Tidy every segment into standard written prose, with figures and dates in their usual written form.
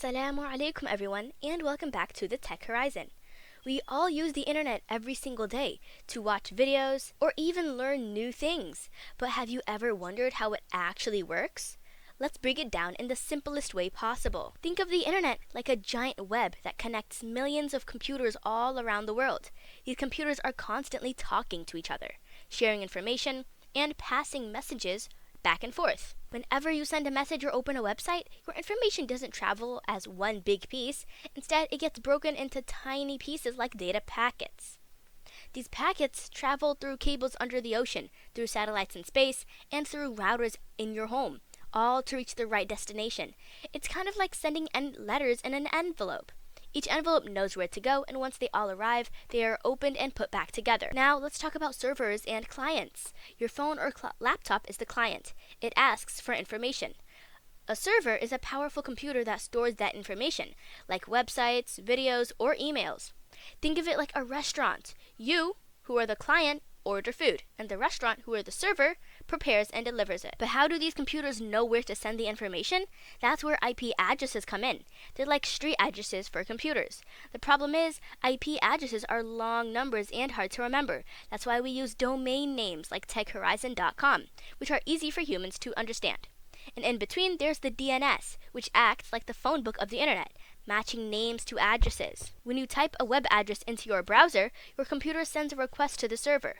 Assalamu alaikum everyone, and welcome back to the Tech Horizon. We all use the internet every single day to watch videos or even learn new things. But have you ever wondered how it actually works? Let's break it down in the simplest way possible. Think of the internet like a giant web that connects millions of computers all around the world. These computers are constantly talking to each other, sharing information, and passing messages back and forth. Whenever you send a message or open a website, your information doesn't travel as one big piece. Instead, it gets broken into tiny pieces like data packets. These packets travel through cables under the ocean, through satellites in space, and through routers in your home, all to reach the right destination. It's kind of like sending letters in an envelope. Each envelope knows where to go, and once they all arrive, they are opened and put back together. Now, let's talk about servers and clients. Your phone or laptop is the client. It asks for information. A server is a powerful computer that stores that information, like websites, videos, or emails. Think of it like a restaurant. You, who are the client, order food, and the restaurant, who are the server, prepares and delivers it. But how do these computers know where to send the information? That's where IP addresses come in. They're like street addresses for computers. The problem is, IP addresses are long numbers and hard to remember. That's why we use domain names like techhorizon.com, which are easy for humans to understand. And in between, there's the DNS, which acts like the phone book of the internet, matching names to addresses. When you type a web address into your browser, your computer sends a request to the server.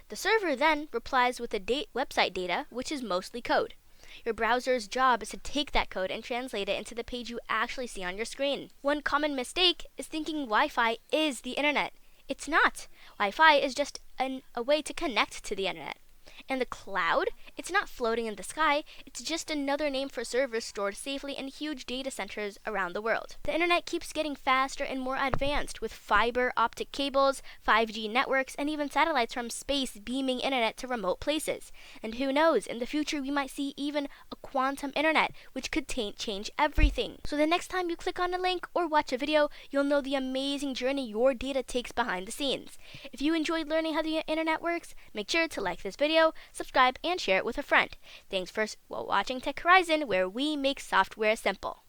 The server then replies with the website data, which is mostly code. Your browser's job is to take that code and translate it into the page you actually see on your screen. One common mistake is thinking Wi-Fi is the internet. It's not. Wi-Fi is just a way to connect to the internet. And the cloud, it's not floating in the sky, it's just another name for servers stored safely in huge data centers around the world. The internet keeps getting faster and more advanced with fiber optic cables, 5G networks, and even satellites from space beaming internet to remote places. And who knows, in the future we might see even a quantum internet, which could change everything. So the next time you click on a link or watch a video, you'll know the amazing journey your data takes behind the scenes. If you enjoyed learning how the internet works, make sure to like this video, subscribe, and share it with a friend. Thanks for watching Tech Horizon, where we make software simple.